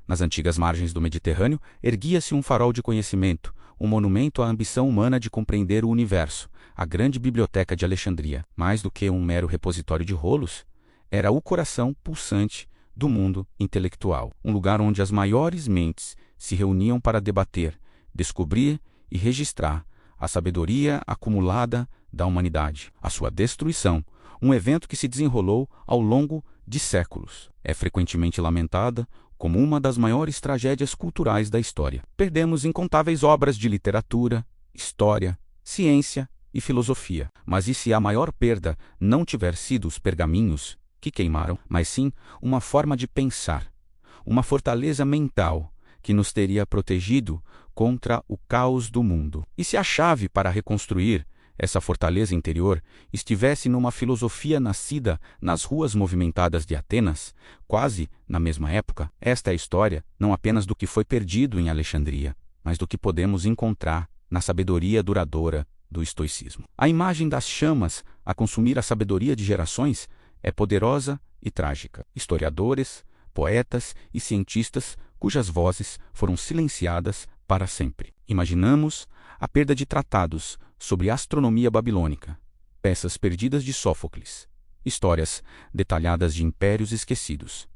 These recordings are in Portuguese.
Nas antigas margens do Mediterrâneo, erguia-se um farol de conhecimento, um monumento à ambição humana de compreender o universo, a grande biblioteca de Alexandria. Mais do que um mero repositório de rolos, era o coração pulsante do mundo intelectual, um lugar onde as maiores mentes se reuniam para debater, descobrir e registrar a sabedoria acumulada da humanidade. A sua destruição, um evento que se desenrolou ao longo de séculos, é frequentemente lamentada como uma das maiores tragédias culturais da história. Perdemos incontáveis obras de literatura, história, ciência e filosofia. Mas e se a maior perda não tiver sido os pergaminhos que queimaram, mas sim uma forma de pensar, uma fortaleza mental que nos teria protegido contra o caos do mundo? E se a chave para reconstruir essa fortaleza interior estivesse numa filosofia nascida nas ruas movimentadas de Atenas, quase na mesma época? Esta é a história não apenas do que foi perdido em Alexandria, mas do que podemos encontrar na sabedoria duradoura do estoicismo. A imagem das chamas a consumir a sabedoria de gerações é poderosa e trágica. Historiadores, poetas e cientistas cujas vozes foram silenciadas para sempre. Imaginamos a perda de tratados sobre astronomia babilônica, peças perdidas de Sófocles, histórias detalhadas de impérios esquecidos.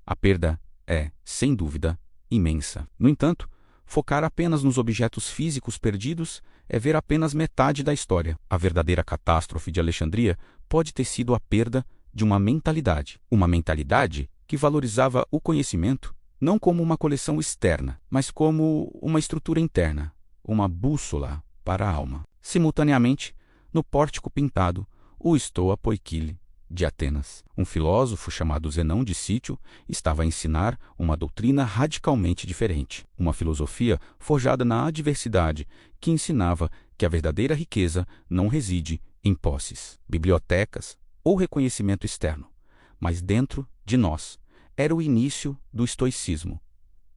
A perda é, sem dúvida, imensa. No entanto, focar apenas nos objetos físicos perdidos é ver apenas metade da história. A verdadeira catástrofe de Alexandria pode ter sido a perda de uma mentalidade que valorizava o conhecimento não como uma coleção externa, mas como uma estrutura interna, uma bússola para a alma. Simultaneamente, no pórtico pintado, o Stoa Poikile de Atenas, um filósofo chamado Zenão de Cítio, estava a ensinar uma doutrina radicalmente diferente, uma filosofia forjada na adversidade, que ensinava que a verdadeira riqueza não reside em posses, bibliotecas ou reconhecimento externo, mas dentro de nós. Era o início do estoicismo.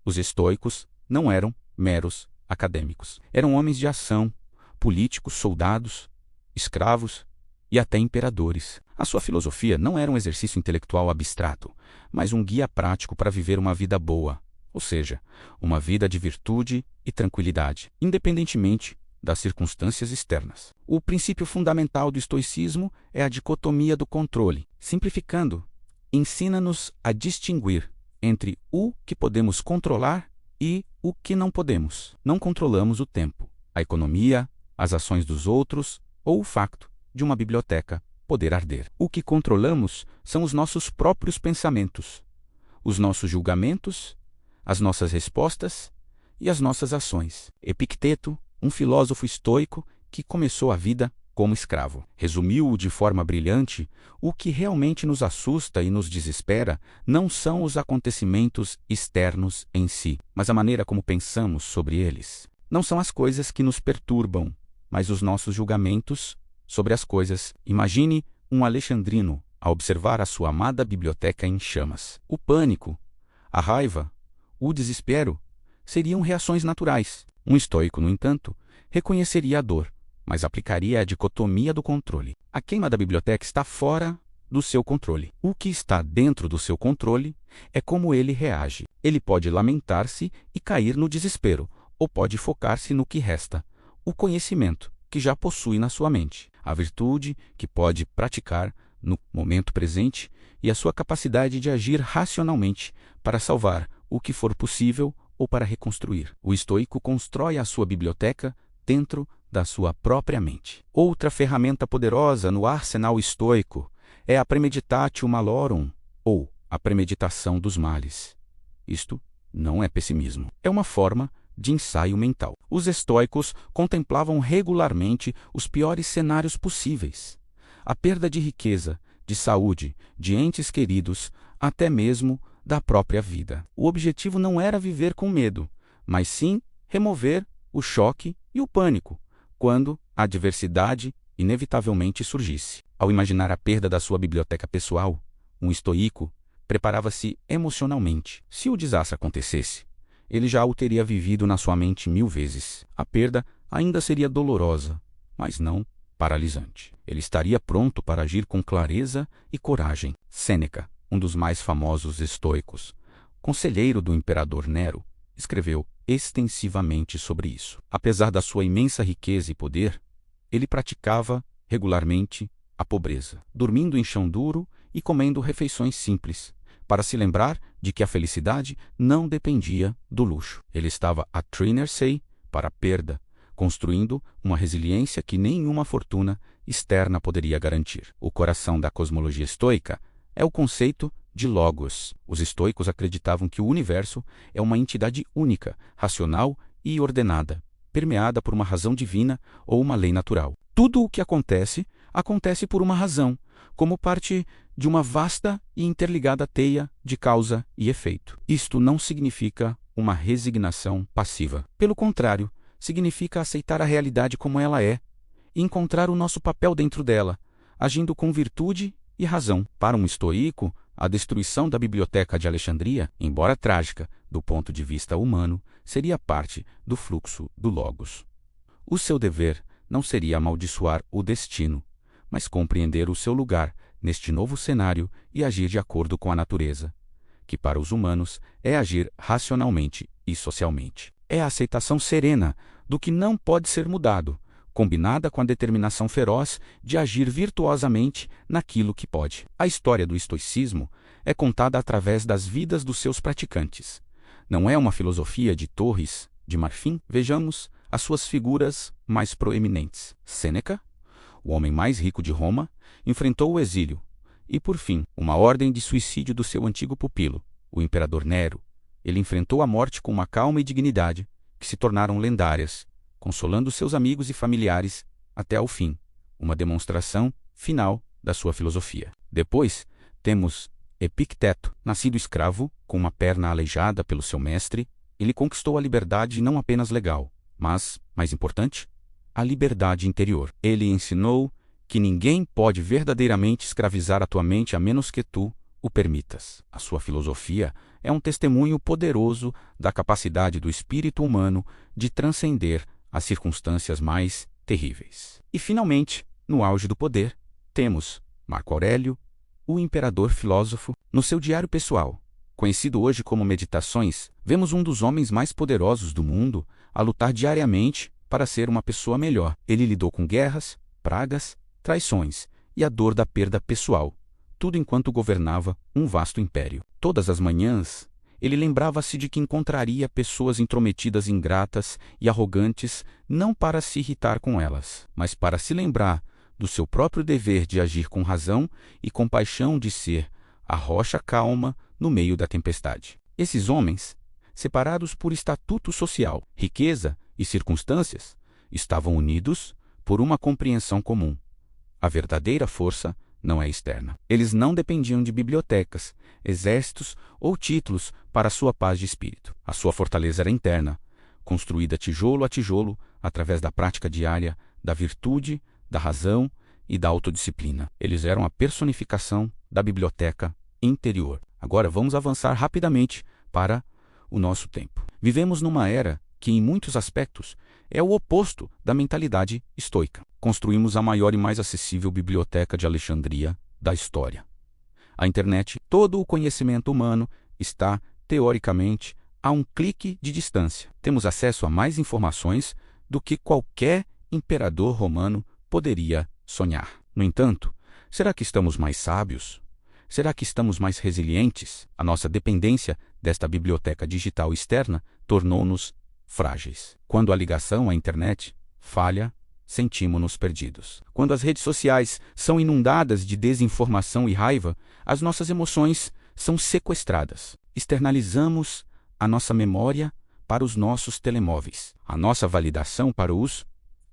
Os estoicos não eram meros acadêmicos. Eram homens de ação, políticos, soldados, escravos e até imperadores. A sua filosofia não era um exercício intelectual abstrato, mas um guia prático para viver uma vida boa, ou seja, uma vida de virtude e tranquilidade, independentemente das circunstâncias externas. O princípio fundamental do estoicismo é a dicotomia do controle. Simplificando, ensina-nos a distinguir entre o que podemos controlar e o que não podemos. Não controlamos o tempo, a economia, as ações dos outros ou o facto de uma biblioteca poder arder. O que controlamos são os nossos próprios pensamentos, os nossos julgamentos, as nossas respostas e as nossas ações. Epicteto, um filósofo estoico que começou a vida como escravo, resumiu de forma brilhante: o que realmente nos assusta e nos desespera não são os acontecimentos externos em si, mas a maneira como pensamos sobre eles. Não são as coisas que nos perturbam, mas os nossos julgamentos sobre as coisas. Imagine um alexandrino a observar a sua amada biblioteca em chamas. O pânico, a raiva, o desespero seriam reações naturais. Um estoico, no entanto, reconheceria a dor, mas aplicaria a dicotomia do controle. A queima da biblioteca está fora do seu controle. O que está dentro do seu controle é como ele reage. Ele pode lamentar-se e cair no desespero, ou pode focar-se no que resta, o conhecimento que já possui na sua mente, a virtude que pode praticar no momento presente e a sua capacidade de agir racionalmente para salvar o que for possível ou para reconstruir. O estoico constrói a sua biblioteca dentro da sua própria mente. Outra ferramenta poderosa no arsenal estoico é a premeditatio malorum, ou a premeditação dos males. Isto não é pessimismo. É uma forma de ensaio mental. Os estoicos contemplavam regularmente os piores cenários possíveis. A perda de riqueza, de saúde, de entes queridos, até mesmo da própria vida. O objetivo não era viver com medo, mas sim remover o choque e o pânico quando a adversidade inevitavelmente surgisse. Ao imaginar a perda da sua biblioteca pessoal, um estoico preparava-se emocionalmente. Se o desastre acontecesse, ele já o teria vivido na sua mente 1000 vezes. A perda ainda seria dolorosa, mas não paralisante. Ele estaria pronto para agir com clareza e coragem. Sêneca, um dos mais famosos estoicos, conselheiro do imperador Nero, escreveu extensivamente sobre isso. Apesar da sua imensa riqueza e poder, ele praticava regularmente a pobreza, dormindo em chão duro e comendo refeições simples, para se lembrar de que a felicidade não dependia do luxo. Ele estava a trinner-se para a perda, construindo uma resiliência que nenhuma fortuna externa poderia garantir. O coração da cosmologia estoica é o conceito de logos. Os estoicos acreditavam que o universo é uma entidade única, racional e ordenada, permeada por uma razão divina ou uma lei natural. Tudo o que acontece, acontece por uma razão, como parte de uma vasta e interligada teia de causa e efeito. Isto não significa uma resignação passiva. Pelo contrário, significa aceitar a realidade como ela é e encontrar o nosso papel dentro dela, agindo com virtude e razão. Para um estoico, a destruição da Biblioteca de Alexandria, embora trágica do ponto de vista humano, seria parte do fluxo do Logos. O seu dever não seria amaldiçoar o destino, mas compreender o seu lugar neste novo cenário e agir de acordo com a natureza, que para os humanos é agir racionalmente e socialmente. É a aceitação serena do que não pode ser mudado, combinada com a determinação feroz de agir virtuosamente naquilo que pode. A história do estoicismo é contada através das vidas dos seus praticantes. Não é uma filosofia de torres de marfim. Vejamos as suas figuras mais proeminentes. Sêneca, o homem mais rico de Roma, enfrentou o exílio e, por fim, uma ordem de suicídio do seu antigo pupilo, o imperador Nero. Ele enfrentou a morte com uma calma e dignidade que se tornaram lendárias, consolando seus amigos e familiares até ao fim, uma demonstração final da sua filosofia. Depois, temos Epicteto, nascido escravo, com uma perna aleijada pelo seu mestre. Ele conquistou a liberdade não apenas legal, mas, mais importante, a liberdade interior. Ele ensinou que ninguém pode verdadeiramente escravizar a tua mente a menos que tu o permitas. A sua filosofia é um testemunho poderoso da capacidade do espírito humano de transcender as circunstâncias mais terríveis. E, finalmente, no auge do poder, temos Marco Aurélio, o imperador filósofo. No seu diário pessoal, conhecido hoje como Meditações, vemos um dos homens mais poderosos do mundo a lutar diariamente para ser uma pessoa melhor. Ele lidou com guerras, pragas, traições e a dor da perda pessoal, tudo enquanto governava um vasto império. Todas as manhãs, ele lembrava-se de que encontraria pessoas intrometidas, ingratas e arrogantes, não para se irritar com elas, mas para se lembrar do seu próprio dever de agir com razão e compaixão, de ser a rocha calma no meio da tempestade. Esses homens, separados por estatuto social, riqueza e circunstâncias, estavam unidos por uma compreensão comum. A verdadeira força não é externa. Eles não dependiam de bibliotecas, exércitos ou títulos para sua paz de espírito. A sua fortaleza era interna, construída tijolo a tijolo através da prática diária, da virtude, da razão e da autodisciplina. Eles eram a personificação da biblioteca interior. Agora vamos avançar rapidamente para o nosso tempo. Vivemos numa era que, em muitos aspectos, é o oposto da mentalidade estoica. Construímos a maior e mais acessível biblioteca de Alexandria da história. A internet, todo o conhecimento humano está, teoricamente, a um clique de distância. Temos acesso a mais informações do que qualquer imperador romano poderia sonhar. No entanto, será que estamos mais sábios? Será que estamos mais resilientes? A nossa dependência desta biblioteca digital externa tornou-nos frágeis. Quando a ligação à internet falha, sentimos-nos perdidos. Quando as redes sociais são inundadas de desinformação e raiva, as nossas emoções são sequestradas. Externalizamos a nossa memória para os nossos telemóveis, a nossa validação para os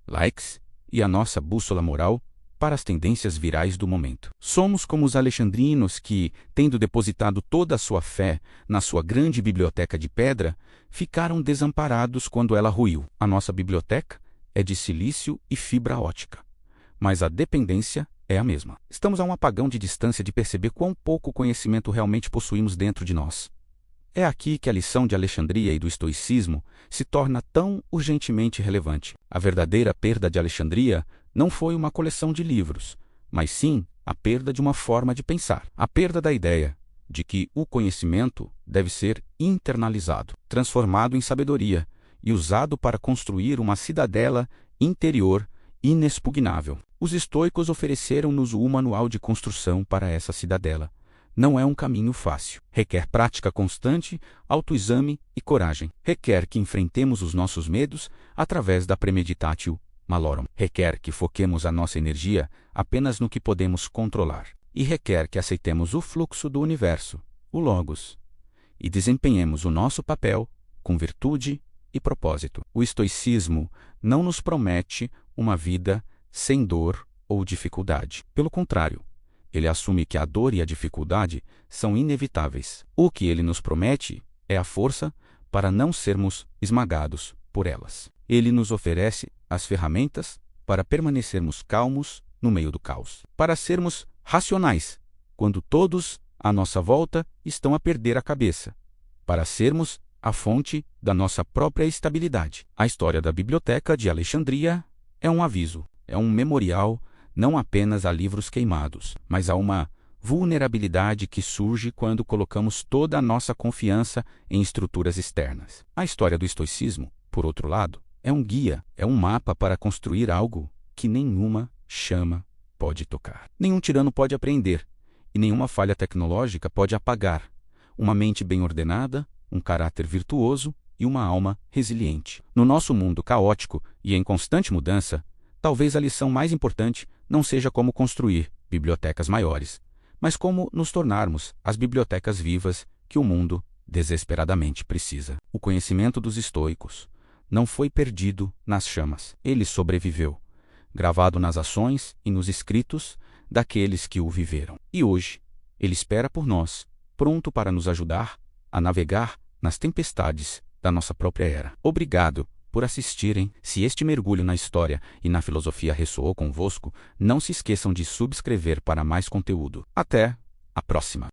likes e a nossa bússola moral para as tendências virais do momento. Somos como os alexandrinos que, tendo depositado toda a sua fé na sua grande biblioteca de pedra, ficaram desamparados quando ela ruiu. A nossa biblioteca é de silício e fibra ótica, mas a dependência é a mesma. Estamos a um apagão de distância de perceber quão pouco conhecimento realmente possuímos dentro de nós. É aqui que a lição de Alexandria e do estoicismo se torna tão urgentemente relevante. A verdadeira perda de Alexandria não foi uma coleção de livros, mas sim a perda de uma forma de pensar. A perda da ideia de que o conhecimento deve ser internalizado, transformado em sabedoria e usado para construir uma cidadela interior inexpugnável. Os estoicos ofereceram-nos o manual de construção para essa cidadela. Não é um caminho fácil. Requer prática constante, autoexame e coragem. Requer que enfrentemos os nossos medos através da premeditatio malorum. Requer que foquemos a nossa energia apenas no que podemos controlar. E requer que aceitemos o fluxo do universo, o Logos, e desempenhemos o nosso papel com virtude e propósito. O estoicismo não nos promete uma vida sem dor ou dificuldade. Pelo contrário, ele assume que a dor e a dificuldade são inevitáveis. O que ele nos promete é a força para não sermos esmagados por elas. Ele nos oferece as ferramentas para permanecermos calmos no meio do caos, para sermos racionais quando todos à nossa volta estão a perder a cabeça, para sermos a fonte da nossa própria estabilidade. A história da Biblioteca de Alexandria é um aviso, é um memorial não apenas a livros queimados, mas a uma vulnerabilidade que surge quando colocamos toda a nossa confiança em estruturas externas. A história do estoicismo, por outro lado, é um guia, é um mapa para construir algo que nenhuma chama pode tocar. Nenhum tirano pode apreender, e nenhuma falha tecnológica pode apagar uma mente bem ordenada, um caráter virtuoso e uma alma resiliente. No nosso mundo caótico e em constante mudança, talvez a lição mais importante não seja como construir bibliotecas maiores, mas como nos tornarmos as bibliotecas vivas que o mundo desesperadamente precisa. O conhecimento dos estoicos não foi perdido nas chamas. Ele sobreviveu, gravado nas ações e nos escritos daqueles que o viveram. E hoje, ele espera por nós, pronto para nos ajudar a navegar nas tempestades da nossa própria era. Obrigado por assistirem. Se este mergulho na história e na filosofia ressoou convosco, não se esqueçam de subscrever para mais conteúdo. Até a próxima!